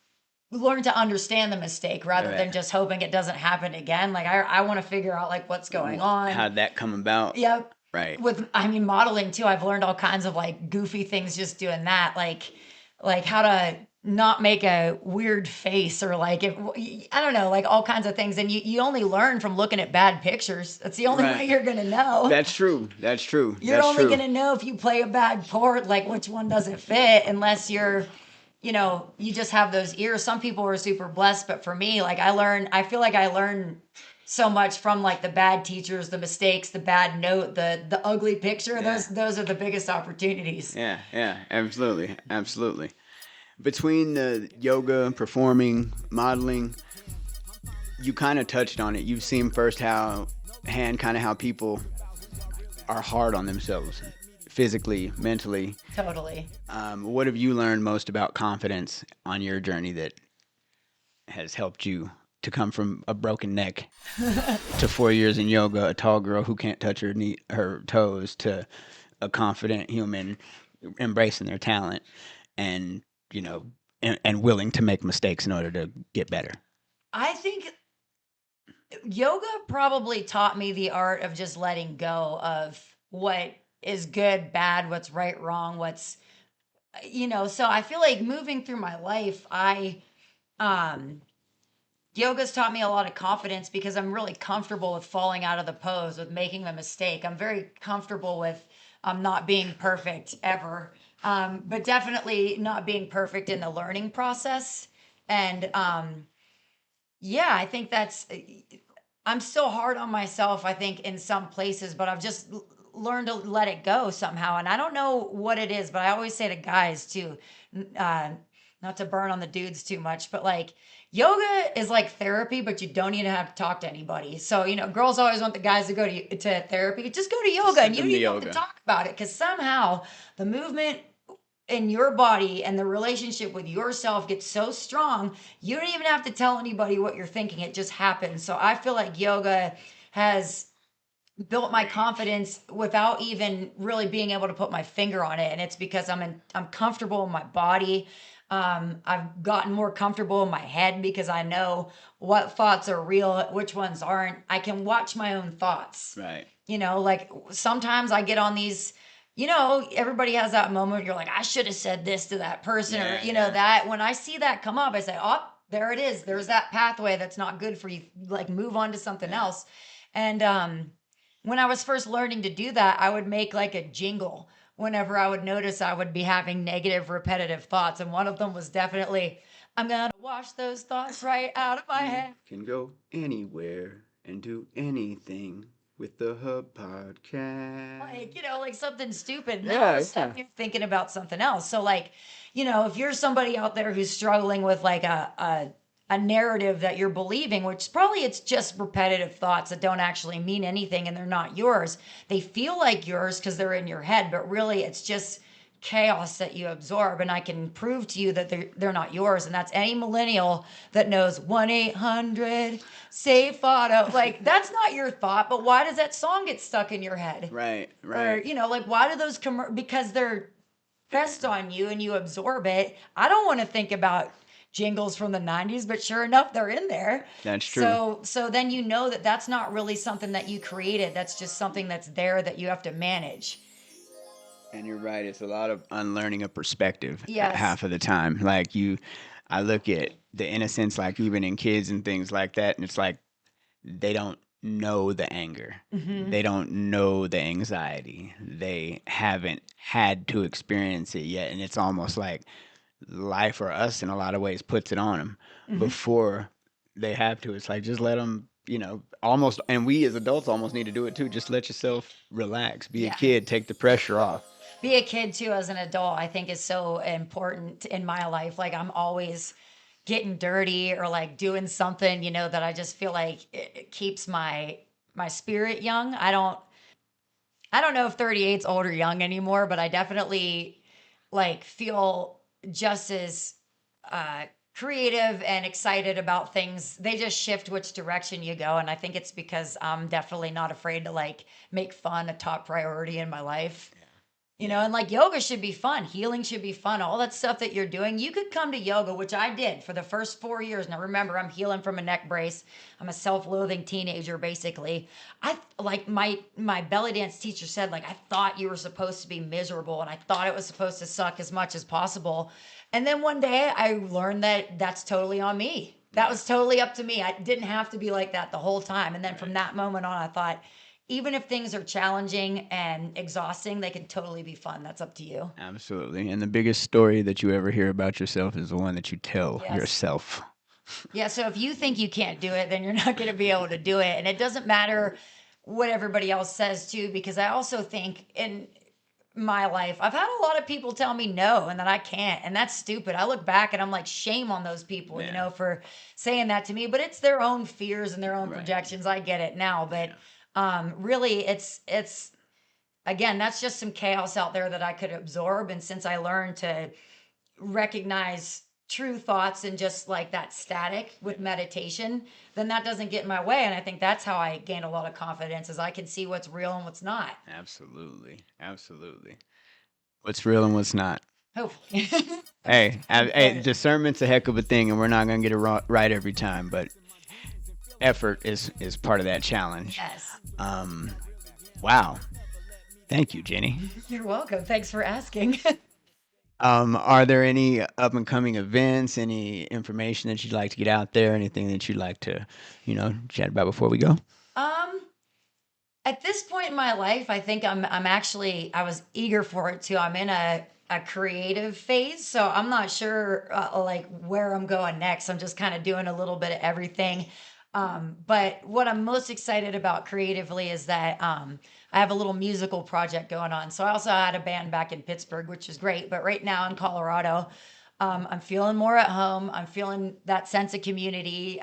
learn to understand the mistake rather Right. than just hoping it doesn't happen again. Like I want to figure out like what's going on. How'd that come about? Yep. Right. Modeling too, I've learned all kinds of like goofy things just doing that. Like how to not make a weird face or like if I don't know, like all kinds of things. And you only learn from looking at bad pictures. That's the only Right. way you're gonna know. That's true. That's true. You're That's only true. gonna know if you play a bad chord, like which one doesn't fit, unless you're, you just have those ears. Some people are super blessed, but for me, like I feel like I learn so much from like the bad teachers, the mistakes, the bad note, the ugly picture. Yeah. Those are the biggest opportunities. Yeah, absolutely. Absolutely. Between the yoga, performing, modeling, you kind of touched on it. You've seen firsthand kind of how people are hard on themselves, physically, mentally. Totally. What have you learned most about confidence on your journey that has helped you to come from a broken neck to 4 years in yoga, a tall girl who can't touch her toes, to a confident human embracing their talent and, and willing to make mistakes in order to get better? I think yoga probably taught me the art of just letting go of what is good, bad, what's right, wrong, so I feel like moving through my life, yoga's taught me a lot of confidence because I'm really comfortable with falling out of the pose, with making a mistake. I'm very comfortable with not being perfect ever, but definitely not being perfect in the learning process. And yeah, I think I'm still hard on myself, I think, in some places, but I've just learned to let it go somehow. And I don't know what it is, but I always say to guys too, uh, not to burn on the dudes too much, but like yoga is like therapy, but you don't even have to talk to anybody. So, girls always want the guys to go to therapy. Just go to yoga and you don't even have to talk about it because somehow the movement in your body and the relationship with yourself gets so strong, you don't even have to tell anybody what you're thinking. It just happens. So I feel like yoga has built my confidence without even really being able to put my finger on it. And it's because I'm comfortable in my body. I've gotten more comfortable in my head because I know what thoughts are real, which ones aren't. I can watch my own thoughts. Right. Like sometimes I get on these, everybody has that moment you're like, I should have said this to that person, or that when I see that come up, I say, oh, there it is. There's that pathway that's not good for you. Like move on to something else. And when I was first learning to do that, I would make like a jingle whenever I would notice I would be having negative, repetitive thoughts. And one of them was definitely, I'm going to wash those thoughts right out of my head. Can go anywhere and do anything with the Hub Podcast. Like something stupid. Yeah. You're thinking about something else. So like, if you're somebody out there who's struggling with like a narrative that you're believing, which probably it's just repetitive thoughts that don't actually mean anything and they're not yours. They feel like yours because they're in your head, but really it's just chaos that you absorb. And I can prove to you that they're not yours. And that's any millennial that knows 1-800-SAFE AUTO. Like that's not your thought, but why does that song get stuck in your head? Right. Or, like why do those because they're pressed on you and you absorb it. I don't want to think about jingles from the 90s, but sure enough, they're in there. That's true. So then that that's not really something that you created. That's just something that's there that you have to manage. And you're right. It's a lot of unlearning of perspective. Yes. Half of the time. Like I look at the innocence, like even in kids and things like that. And it's like, they don't know the anger. Mm-hmm. They don't know the anxiety. They haven't had to experience it yet. And it's almost like life or us in a lot of ways puts it on them before they have to. It's like, just let them, almost, and we as adults almost need to do it too. Just let yourself relax, be a kid, take the pressure off. Be a kid too as an adult, I think is so important in my life. Like I'm always getting dirty or like doing something, that I just feel like it keeps my spirit young. I don't know if 38's old or young anymore, but I definitely like feel just as creative and excited about things. They just shift which direction you go. And I think it's because I'm definitely not afraid to like make fun a top priority in my life. You know, and like yoga should be fun, healing should be fun, all that stuff that you're doing. You could come to yoga, which I did for the first 4 years. Now remember, I'm healing from a neck brace. I'm a self-loathing teenager, basically. I like my belly dance teacher said, like, I thought you were supposed to be miserable and I thought it was supposed to suck as much as possible. And then one day I learned that that's totally on me. That was totally up to me. I didn't have to be like that the whole time. And then from that moment on, I thought, even if things are challenging and exhausting, they can totally be fun. That's up to you. Absolutely. And the biggest story that you ever hear about yourself is the one that you tell Yes. yourself. Yeah. So if you think you can't do it, then you're not going to be able to do it. And it doesn't matter what everybody else says too, because I also think in my life, I've had a lot of people tell me no and that I can't. And that's stupid. I look back and I'm like, shame on those people, you Yeah. know, for saying that to me. But it's their own fears and their own Right. projections. I get it now. But really, it's again, that's just some chaos out there that I could absorb. And since I learned to recognize true thoughts and just like that static with meditation, then that doesn't get in my way. And I think that's how I gained a lot of confidence, is I can see what's real and what's not. Absolutely. Absolutely. What's real and what's not. Hopefully. Hey, discernment's a heck of a thing, and we're not going to get it right every time, but effort is part of that challenge. Yes. Wow. Thank you, Jenny. You're welcome. Thanks for asking. Are there any up and coming events, any information that you'd like to get out there, anything that you'd like to, chat about before we go? At this point in my life, I think I was eager for it too. I'm in a creative phase, so I'm not sure like where I'm going next. I'm just kind of doing a little bit of everything. But what I'm most excited about creatively is that I have a little musical project going on. So I also had a band back in Pittsburgh, which is great. But right now in Colorado, I'm feeling more at home. I'm feeling that sense of community.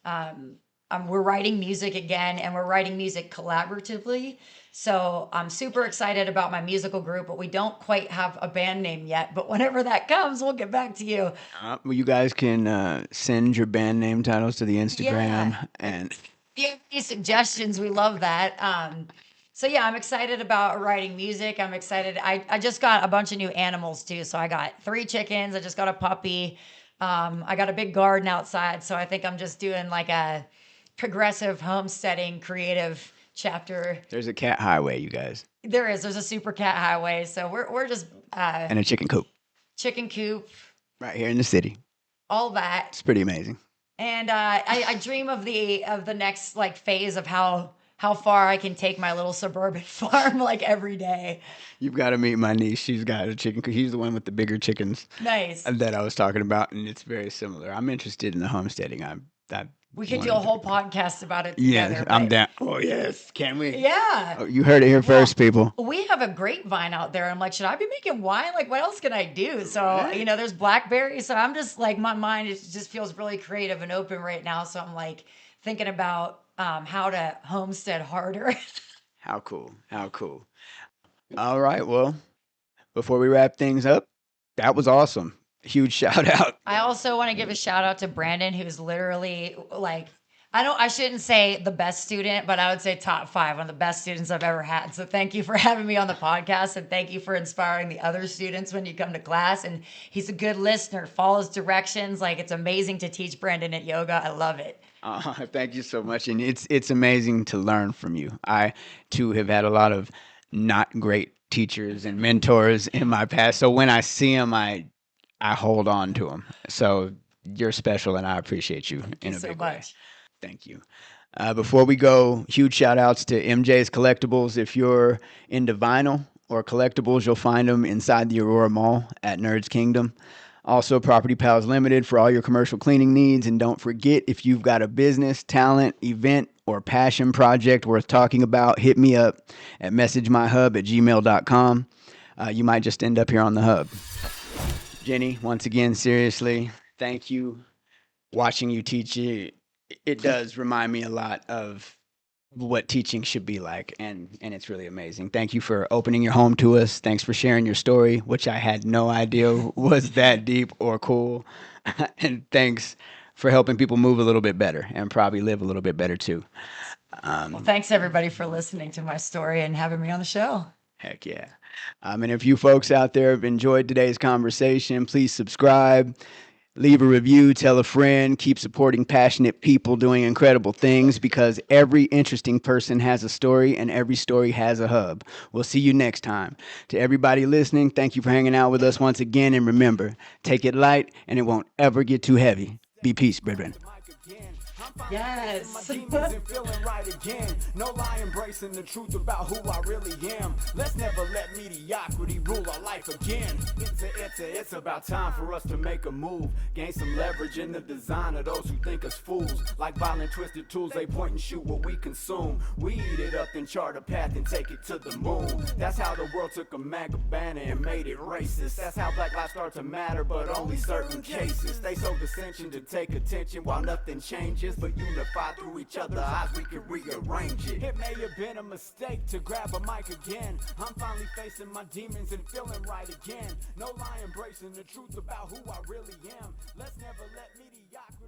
We're writing music again, and we're writing music collaboratively. So I'm super excited about my musical group, but we don't quite have a band name yet. But whenever that comes, we'll get back to you. Well, you guys can send your band name titles to the Instagram. Yeah. And If you have any suggestions, we love that. So yeah, I'm excited about writing music. I'm excited. I just got a bunch of new animals too. So I got 3 chickens. I just got a puppy. I got a big garden outside. So I think I'm just doing like a progressive homesteading creative chapter. There's a cat highway, you guys. There's a super cat highway. So we're just And a chicken coop chicken coop, right here in the city. all that. It's pretty amazing. And I dream of the next like phase of how far I can take my little suburban farm like every day. You've got to meet my niece. She's got a chicken coop. He's the one with the bigger chickens Nice. that I was talking about, and it's very similar. I'm interested in the homesteading. We could do a whole podcast about it together. Yes, I'm but- down. Oh, yes. Can we? Yeah. Oh, you heard it here first, people. We have a grapevine out there. I'm like, should I be making wine? Like, what else can I do? So, there's blackberries. So I'm just like, my mind just feels really creative and open right now. So I'm like thinking about how to homestead harder. How cool. How cool. All right. Well, before we wrap things up, that was awesome. Huge shout out. I also want to give a shout out to Brandon, who's literally like, I shouldn't say the best student, but I would say top 5 on the best students I've ever had. So thank you for having me on the podcast, and thank you for inspiring the other students when you come to class. And he's a good listener, follows directions. Like, it's amazing to teach Brandon at yoga. I love it. Thank you so much. And it's amazing to learn from you. I, too, have had a lot of not great teachers and mentors in my past. So when I see them, I hold on to them. So you're special, and I appreciate you in a so big much. way. Thank you. Before we go, huge shout outs to MJ's Collectibles. If you're into vinyl or collectibles, you'll find them inside the Aurora Mall at Nerds Kingdom. Also, Property Pals Limited for all your commercial cleaning needs. And don't forget, if you've got a business, talent, event, or passion project worth talking about, hit me up at messagemyhub@gmail.com. You might just end up here on the hub. Jenny, once again, seriously, thank you. Watching you teach it does remind me a lot of what teaching should be like, and it's really amazing. Thank you for opening your home to us. Thanks for sharing your story, which I had no idea was that deep or cool. And thanks for helping people move a little bit better and probably live a little bit better too. Well, thanks everybody for listening to my story and having me on the show. Heck yeah. And if you folks out there have enjoyed today's conversation, please subscribe, leave a review, tell a friend, keep supporting passionate people doing incredible things, because every interesting person has a story and every story has a hub. We'll see you next time. To everybody listening, thank you for hanging out with us once again. And remember, take it light and it won't ever get too heavy. Be peace, brethren. Yes. Feeling right again. No lie, embracing the truth about who I really am. Let's never let mediocrity rule our life again. It's about time for us to make a move. Gain some leverage in the design of those who think us fools. Like violent twisted tools, they point and shoot what we consume. We eat it up, then chart a path and take it to the moon. That's how the world took a MAGA banner and made it racist. That's how black lives start to matter, but only certain cases. They sow dissension to take attention while nothing changes. But unified through each other's eyes, we can rearrange it. It may have been a mistake to grab a mic again. I'm finally facing my demons and feeling right again. No lie, embracing the truth about who I really am. Let's never let mediocrity